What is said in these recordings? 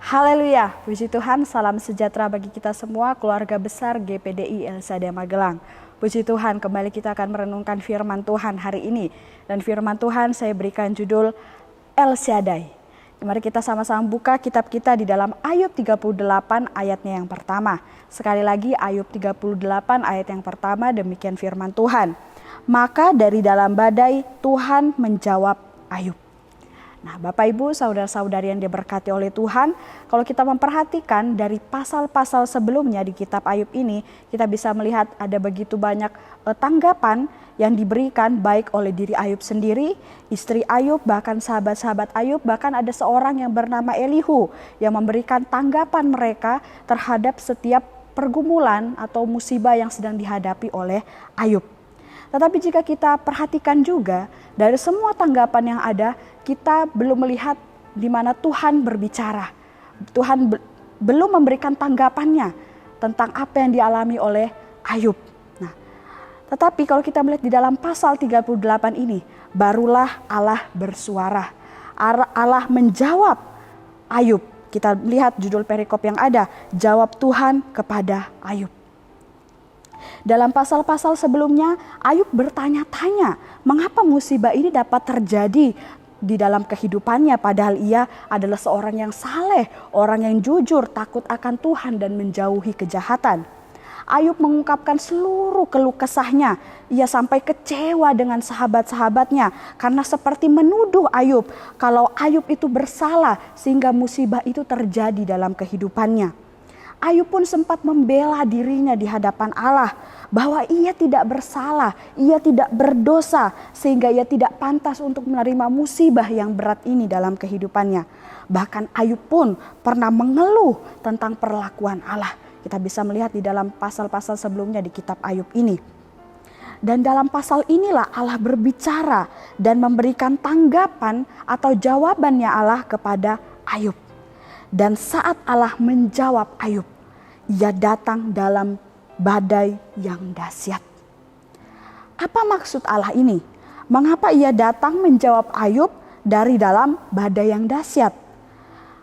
Haleluya, puji Tuhan, salam sejahtera bagi kita semua, keluarga besar GPDI El Shaddai Magelang. Puji Tuhan, kembali kita akan merenungkan firman Tuhan hari ini. Dan firman Tuhan saya berikan judul El Shaddai. Mari kita sama-sama buka kitab kita di dalam Ayub 38 ayatnya yang pertama. Sekali lagi Ayub 38 ayat yang pertama, demikian firman Tuhan. Maka dari dalam badai Tuhan menjawab Ayub. Nah, Bapak Ibu, saudara-saudari yang diberkati oleh Tuhan, kalau kita memperhatikan dari pasal-pasal sebelumnya di kitab Ayub ini, kita bisa melihat ada begitu banyak tanggapan yang diberikan baik oleh diri Ayub sendiri, istri Ayub, bahkan sahabat-sahabat Ayub, bahkan ada seorang yang bernama Elihu yang memberikan tanggapan mereka terhadap setiap pergumulan atau musibah yang sedang dihadapi oleh Ayub. Tetapi jika kita perhatikan juga dari semua tanggapan yang ada, kita belum melihat di mana Tuhan berbicara. Tuhan belum memberikan tanggapannya tentang apa yang dialami oleh Ayub. Nah, tetapi kalau kita melihat di dalam pasal 38 ini, barulah Allah bersuara. Allah menjawab Ayub. Kita lihat judul perikop yang ada, jawab Tuhan kepada Ayub. Dalam pasal-pasal sebelumnya, Ayub bertanya-tanya mengapa musibah ini dapat terjadi di dalam kehidupannya, padahal ia adalah seorang yang saleh, orang yang jujur, takut akan Tuhan dan menjauhi kejahatan. Ayub mengungkapkan seluruh keluh kesahnya. Ia sampai kecewa dengan sahabat-sahabatnya karena seperti menuduh Ayub kalau Ayub itu bersalah sehingga musibah itu terjadi dalam kehidupannya. Ayub pun sempat membela dirinya di hadapan Allah bahwa ia tidak bersalah, ia tidak berdosa sehingga ia tidak pantas untuk menerima musibah yang berat ini dalam kehidupannya. Bahkan Ayub pun pernah mengeluh tentang perlakuan Allah. Kita bisa melihat di dalam pasal-pasal sebelumnya di kitab Ayub ini. Dan dalam pasal inilah Allah berbicara dan memberikan tanggapan atau jawabannya Allah kepada Ayub. Dan saat Allah menjawab Ayub, ia datang dalam badai yang dahsyat. Apa maksud Allah ini? Mengapa ia datang menjawab Ayub dari dalam badai yang dahsyat?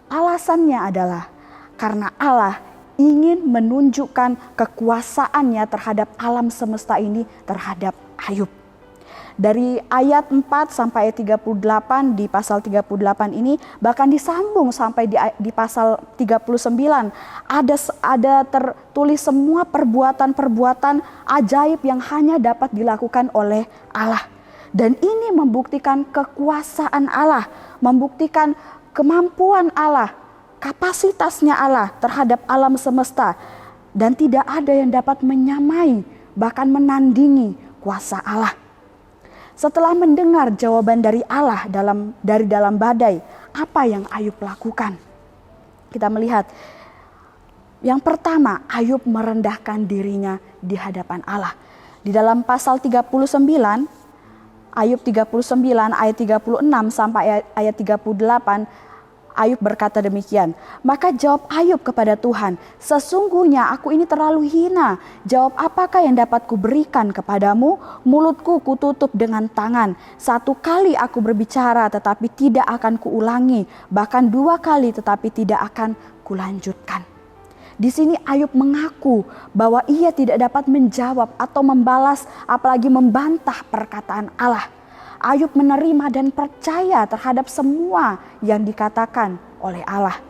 Alasannya adalah karena Allah ingin menunjukkan kekuasaannya terhadap alam semesta ini, terhadap Ayub. Dari ayat 4 sampai ayat 38 di pasal 38 ini bahkan disambung sampai di pasal 39 ada tertulis semua perbuatan-perbuatan ajaib yang hanya dapat dilakukan oleh Allah. Dan ini membuktikan kekuasaan Allah, membuktikan kemampuan Allah, kapasitasnya Allah terhadap alam semesta, dan tidak ada yang dapat menyamai bahkan menandingi kuasa Allah. Setelah mendengar jawaban dari Allah dari dalam badai, apa yang Ayub lakukan? Kita melihat yang pertama, Ayub merendahkan dirinya di hadapan Allah. Di dalam pasal 39, Ayub 39 ayat 36 sampai ayat 38, Ayub berkata demikian. Maka jawab Ayub kepada Tuhan, sesungguhnya aku ini terlalu hina. Jawab apakah yang dapat kuberikan kepadamu? Mulutku kututup dengan tangan. 1 kali aku berbicara tetapi tidak akan kuulangi. Bahkan 2 kali tetapi tidak akan kulanjutkan. Di sini Ayub mengaku bahwa ia tidak dapat menjawab atau membalas apalagi membantah perkataan Allah. Ayub menerima dan percaya terhadap semua yang dikatakan oleh Allah.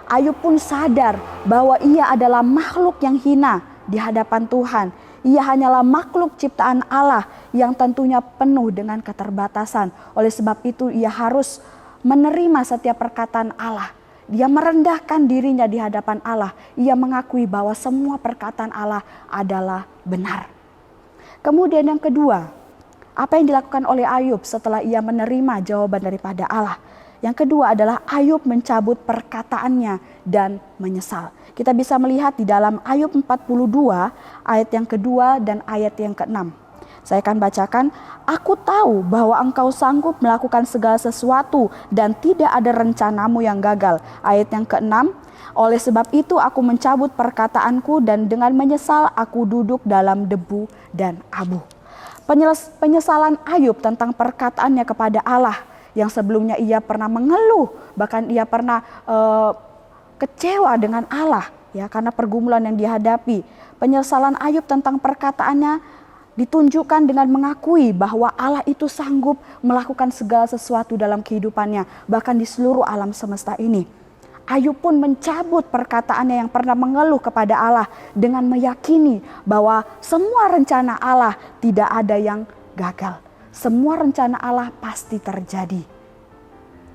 Ayub pun sadar bahwa ia adalah makhluk yang hina di hadapan Tuhan. Ia hanyalah makhluk ciptaan Allah yang tentunya penuh dengan keterbatasan. Oleh sebab itu ia harus menerima setiap perkataan Allah. Dia merendahkan dirinya di hadapan Allah. Ia mengakui bahwa semua perkataan Allah adalah benar. Kemudian yang kedua, apa yang dilakukan oleh Ayub setelah ia menerima jawaban daripada Allah? Yang kedua adalah Ayub mencabut perkataannya dan menyesal. Kita bisa melihat di dalam Ayub 42 ayat yang kedua dan ayat yang keenam. Saya akan bacakan, aku tahu bahwa engkau sanggup melakukan segala sesuatu dan tidak ada rencanamu yang gagal. Ayat yang keenam, oleh sebab itu aku mencabut perkataanku dan dengan menyesal aku duduk dalam debu dan abu. Penyesalan Ayub tentang perkataannya kepada Allah yang sebelumnya ia pernah mengeluh, bahkan ia pernah kecewa dengan Allah ya karena pergumulan yang dihadapi. Penyesalan Ayub tentang perkataannya ditunjukkan dengan mengakui bahwa Allah itu sanggup melakukan segala sesuatu dalam kehidupannya, bahkan di seluruh alam semesta ini. Ayub pun mencabut perkataannya yang pernah mengeluh kepada Allah dengan meyakini bahwa semua rencana Allah tidak ada yang gagal. Semua rencana Allah pasti terjadi.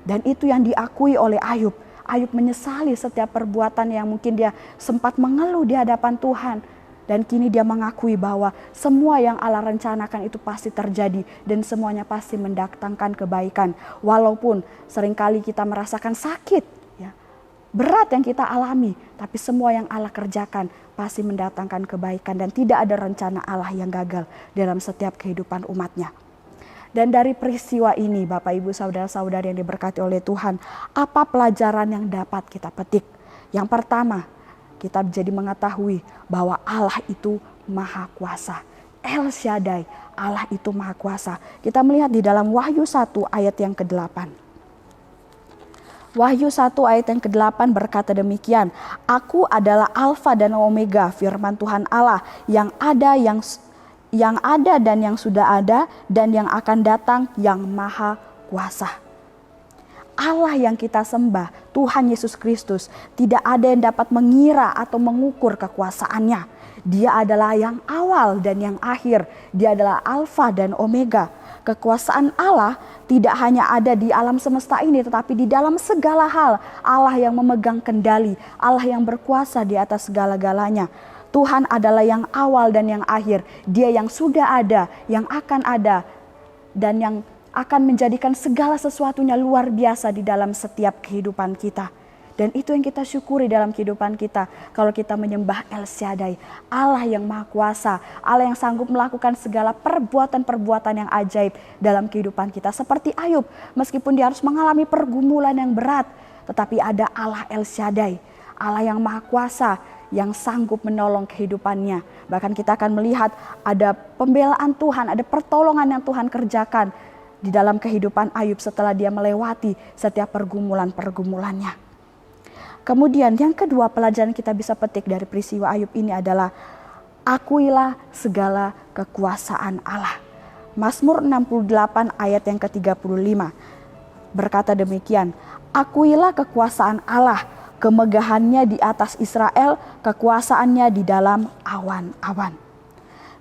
Dan itu yang diakui oleh Ayub. Ayub menyesali setiap perbuatan yang mungkin dia sempat mengeluh di hadapan Tuhan. Dan kini dia mengakui bahwa semua yang Allah rencanakan itu pasti terjadi. Dan semuanya pasti mendatangkan kebaikan. Walaupun seringkali kita merasakan sakit, ya, berat yang kita alami. Tapi semua yang Allah kerjakan pasti mendatangkan kebaikan. Dan tidak ada rencana Allah yang gagal dalam setiap kehidupan umatnya. Dan dari peristiwa ini Bapak Ibu Saudara-saudari yang diberkati oleh Tuhan, apa pelajaran yang dapat kita petik? Yang pertama, kita jadi mengetahui bahwa Allah itu Maha Kuasa. El Shaddai, Allah itu Maha Kuasa. Kita melihat di dalam Wahyu 1 ayat yang ke-8. Wahyu 1 ayat yang ke-8 berkata demikian, Aku adalah Alfa dan Omega, firman Tuhan Allah, yang ada dan yang sudah ada dan yang akan datang, yang Maha Kuasa. Allah yang kita sembah, Tuhan Yesus Kristus, tidak ada yang dapat mengira atau mengukur kekuasaannya. Dia adalah yang awal dan yang akhir. Dia adalah Alfa dan Omega. Kekuasaan Allah tidak hanya ada di alam semesta ini, tetapi di dalam segala hal. Allah yang memegang kendali, Allah yang berkuasa di atas segala-galanya. Tuhan adalah yang awal dan yang akhir. Dia yang sudah ada, yang akan ada, dan yang akan menjadikan segala sesuatunya luar biasa di dalam setiap kehidupan kita. Dan itu yang kita syukuri dalam kehidupan kita. Kalau kita menyembah El Shaddai, Allah yang Maha Kuasa, Allah yang sanggup melakukan segala perbuatan-perbuatan yang ajaib dalam kehidupan kita. Seperti Ayub, meskipun dia harus mengalami pergumulan yang berat, tetapi ada Allah El Shaddai, Allah yang Maha Kuasa, yang sanggup menolong kehidupannya. Bahkan kita akan melihat ada pembelaan Tuhan, ada pertolongan yang Tuhan kerjakan di dalam kehidupan Ayub setelah dia melewati setiap pergumulan-pergumulannya. Kemudian yang kedua pelajaran kita bisa petik dari peristiwa Ayub ini adalah akuilah segala kekuasaan Allah. Mazmur 68 ayat yang ke-35 berkata demikian, akuilah kekuasaan Allah, kemegahannya di atas Israel, kekuasaannya di dalam awan-awan.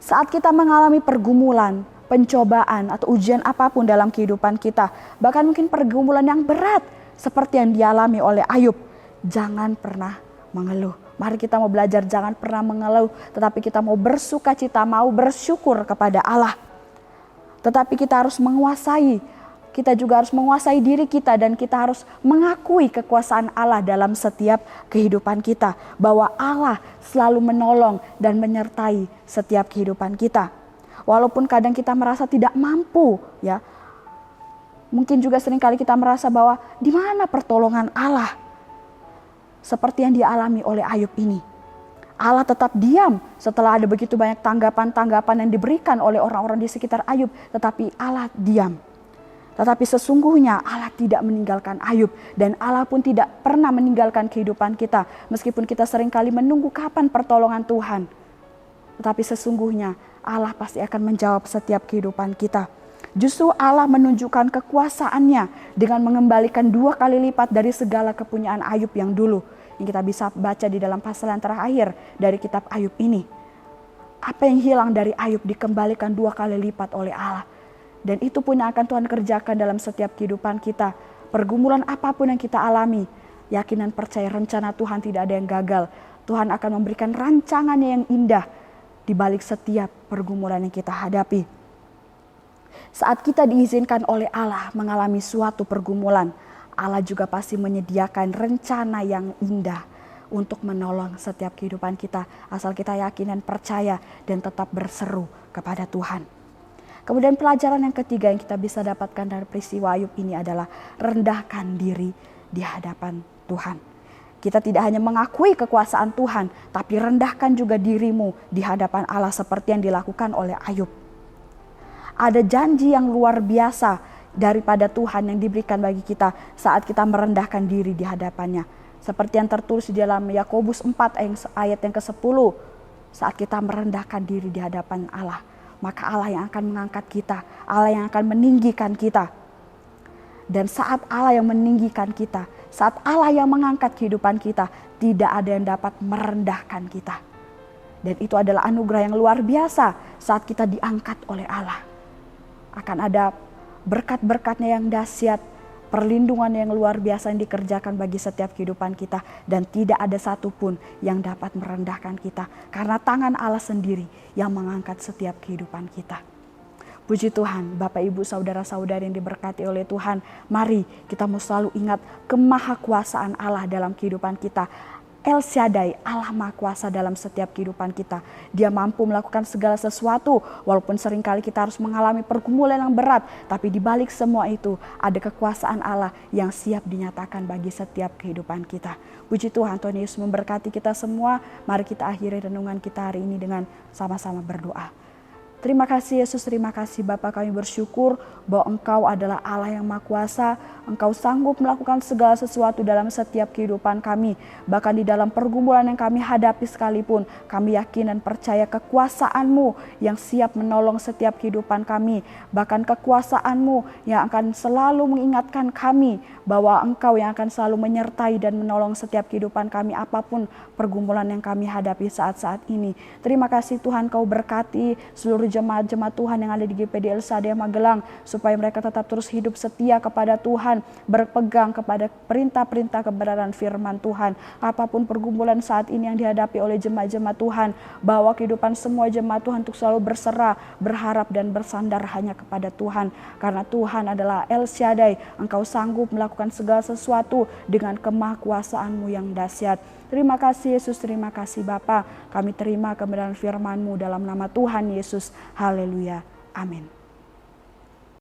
Saat kita mengalami pergumulan, pencobaan atau ujian apapun dalam kehidupan kita, bahkan mungkin pergumulan yang berat seperti yang dialami oleh Ayub, jangan pernah mengeluh. Mari kita mau belajar jangan pernah mengeluh, tetapi kita mau bersuka cita, mau bersyukur kepada Allah. Tetapi kita harus menguasai, kita juga harus menguasai diri kita, dan kita harus mengakui kekuasaan Allah dalam setiap kehidupan kita, bahwa Allah selalu menolong dan menyertai setiap kehidupan kita. Walaupun kadang kita merasa tidak mampu, ya. Mungkin juga seringkali kita merasa bahwa di mana pertolongan Allah? Seperti yang dialami oleh Ayub ini. Allah tetap diam setelah ada begitu banyak tanggapan-tanggapan yang diberikan oleh orang-orang di sekitar Ayub, tetapi Allah diam. Tetapi sesungguhnya Allah tidak meninggalkan Ayub, dan Allah pun tidak pernah meninggalkan kehidupan kita. Meskipun kita seringkali menunggu kapan pertolongan Tuhan, tetapi sesungguhnya Allah pasti akan menjawab setiap kehidupan kita. Justru Allah menunjukkan kekuasaannya dengan mengembalikan 2 kali lipat dari segala kepunyaan Ayub yang dulu. Yang kita bisa baca di dalam pasal yang terakhir dari kitab Ayub ini. Apa yang hilang dari Ayub dikembalikan 2 kali lipat oleh Allah. Dan itu pun yang akan Tuhan kerjakan dalam setiap kehidupan kita. Pergumulan apapun yang kita alami, yakin dan percaya rencana Tuhan tidak ada yang gagal. Tuhan akan memberikan rancangannya yang indah di balik setiap pergumulan yang kita hadapi. Saat kita diizinkan oleh Allah mengalami suatu pergumulan, Allah juga pasti menyediakan rencana yang indah untuk menolong setiap kehidupan kita. Asal kita yakin dan percaya dan tetap berseru kepada Tuhan. Kemudian pelajaran yang ketiga yang kita bisa dapatkan dari peristiwa Ayub ini adalah rendahkan diri di hadapan Tuhan. Kita tidak hanya mengakui kekuasaan Tuhan, tapi rendahkan juga dirimu di hadapan Allah seperti yang dilakukan oleh Ayub. Ada janji yang luar biasa daripada Tuhan yang diberikan bagi kita saat kita merendahkan diri di hadapannya. Seperti yang tertulis di dalam Yakobus 4 ayat yang ke-10. Saat kita merendahkan diri di hadapan Allah, maka Allah yang akan mengangkat kita, Allah yang akan meninggikan kita. Dan saat Allah yang meninggikan kita, saat Allah yang mengangkat kehidupan kita, tidak ada yang dapat merendahkan kita. Dan itu adalah anugerah yang luar biasa saat kita diangkat oleh Allah. Akan ada berkat-berkatnya yang dahsyat, perlindungan yang luar biasa yang dikerjakan bagi setiap kehidupan kita. Dan tidak ada satupun yang dapat merendahkan kita. Karena tangan Allah sendiri yang mengangkat setiap kehidupan kita. Puji Tuhan, Bapak Ibu Saudara-saudari yang diberkati oleh Tuhan. Mari kita mau selalu ingat kemahakuasaan Allah dalam kehidupan kita. El Shaddai, Allah Maha Kuasa dalam setiap kehidupan kita. Dia mampu melakukan segala sesuatu, walaupun seringkali kita harus mengalami pergumulan yang berat. Tapi di balik semua itu ada kekuasaan Allah yang siap dinyatakan bagi setiap kehidupan kita. Puji Tuhan, Tuhan Yesus memberkati kita semua. Mari kita akhiri renungan kita hari ini dengan sama-sama berdoa. Terima kasih Yesus, terima kasih Bapa, kami bersyukur bahwa Engkau adalah Allah yang Maha Kuasa. Engkau sanggup melakukan segala sesuatu dalam setiap kehidupan kami. Bahkan di dalam pergumulan yang kami hadapi sekalipun, kami yakin dan percaya kekuasaan-Mu yang siap menolong setiap kehidupan kami. Bahkan kekuasaan-Mu yang akan selalu mengingatkan kami bahwa Engkau yang akan selalu menyertai dan menolong setiap kehidupan kami apapun pergumulan yang kami hadapi saat-saat ini. Terima kasih Tuhan, Kau berkati seluruh jemaat-jemaat Tuhan yang ada di GPD El Shaddai Magelang, supaya mereka tetap terus hidup setia kepada Tuhan, berpegang kepada perintah-perintah kebenaran firman Tuhan. Apapun pergumulan saat ini yang dihadapi oleh jemaat-jemaat Tuhan, bawa kehidupan semua jemaat Tuhan untuk selalu berserah, berharap dan bersandar hanya kepada Tuhan. Karena Tuhan adalah El Shaddai, Engkau sanggup melakukan segala sesuatu dengan kemahakuasaan-Mu yang dahsyat. Terima kasih Yesus, terima kasih Bapa. Kami terima kebenaran firman-Mu dalam nama Tuhan Yesus. Haleluya. Amin.